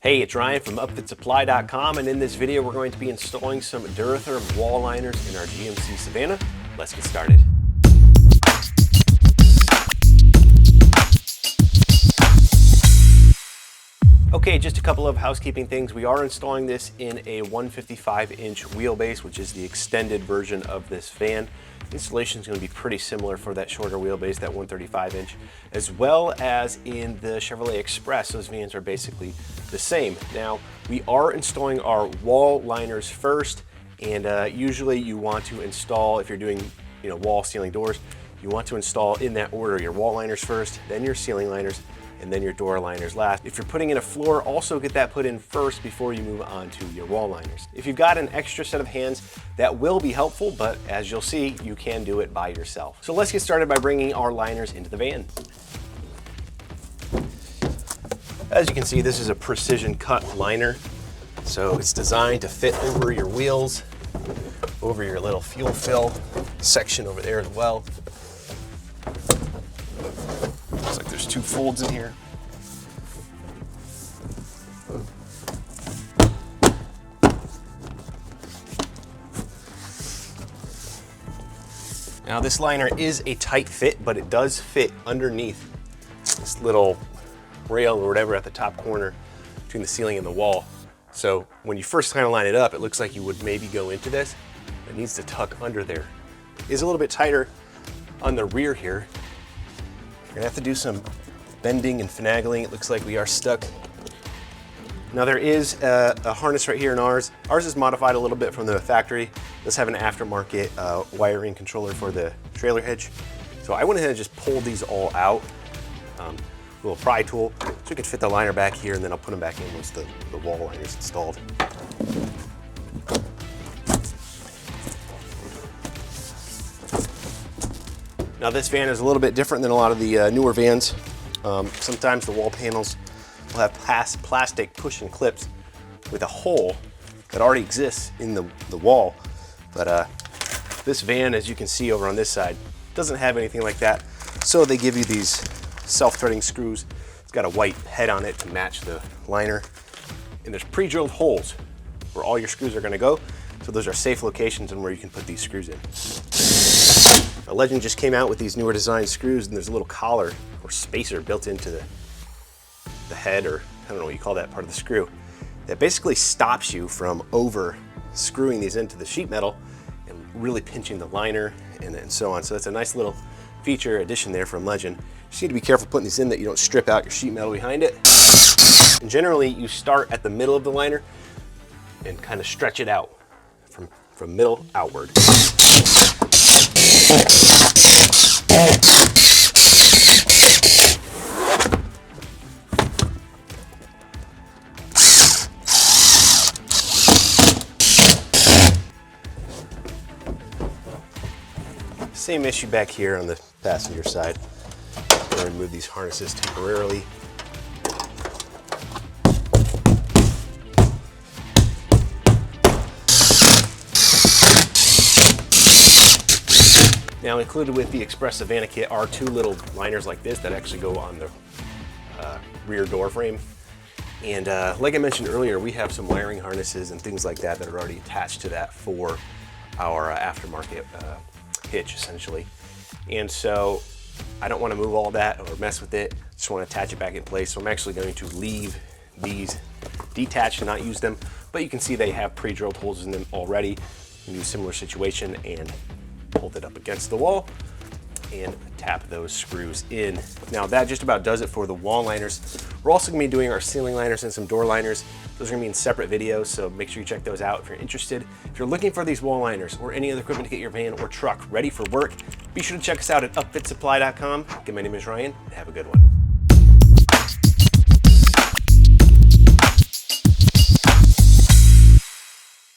Hey, it's Ryan from upfitsupply.com, and in this video we're going to be installing some DuraTherm wall liners in our GMC Savana. Let's get started. Okay, just a couple of housekeeping things. We are installing this in a 155-inch wheelbase, which is the extended version of this van. The installation is going to be pretty similar for that shorter wheelbase, that 135-inch, as well as in the Chevrolet Express. Those vans are basically the same. Now, we are installing our wall liners first, and usually you want to install, if you're doing wall ceiling doors, you want to install in that order, your wall liners first, then your ceiling liners, and then your door liners last. If you're putting in a floor, also get that put in first before you move on to your wall liners. If you've got an extra set of hands, that will be helpful, but as you'll see, you can do it by yourself. So let's get started by bringing our liners into the van. As you can see, this is a precision cut liner. So it's designed to fit over your wheels, over your little fuel fill section over there as well. Looks like there's two folds in here. Now this liner is a tight fit, but it does fit underneath this little rail or whatever at the top corner between the ceiling and the wall. So when you first kind of line it up, it looks like you would maybe go into this. It needs to tuck under there. It is a little bit tighter on the rear here. You're gonna have to do some bending and finagling. It looks like we are stuck. Now there is a harness right here in ours. Ours is modified a little bit from the factory. It does have an aftermarket wiring controller for the trailer hitch. So I went ahead and just pulled these all out. Little pry tool, so we can fit the liner back here, and then I'll put them back in once the wall liner is installed. Now this van is a little bit different than a lot of the newer vans. Sometimes the wall panels will have plastic push-in clips with a hole that already exists in the wall. But this van, as you can see over on this side, doesn't have anything like that. So they give you these self-threading screws. It's got a white head on it to match the liner. And there's pre-drilled holes where all your screws are gonna go. So those are safe locations and where you can put these screws in. Now, Legend just came out with these newer design screws, and there's a little collar or spacer built into the head, or I don't know what you call that part of the screw, that basically stops you from over screwing these into the sheet metal and really pinching the liner and so on. So that's a nice little feature addition there from Legend. You just need to be careful putting these in that you don't strip out your sheet metal behind it. And generally you start at the middle of the liner and kind of stretch it out from middle outward. Same issue back here on the passenger side. I'm going to remove these harnesses temporarily. Now, included with the Express Savana kit are two little liners like this that actually go on the rear door frame. And like I mentioned earlier, we have some wiring harnesses and things like that that are already attached to that for our aftermarket hitch, essentially. And so I don't want to move all that or mess with it. Just want to attach it back in place. So I'm actually going to leave these detached and not use them. But you can see they have pre-drilled holes in them already. You can do a similar situation and hold it up against the wall and tap those screws in. Now that just about does it for the wall liners. We're also gonna be doing our ceiling liners and some door liners. Those are gonna be in separate videos, so make sure you check those out if you're interested. If you're looking for these wall liners or any other equipment to get your van or truck ready for work, be sure to check us out at upfitsupply.com. Again, my name is Ryan, and have a good one.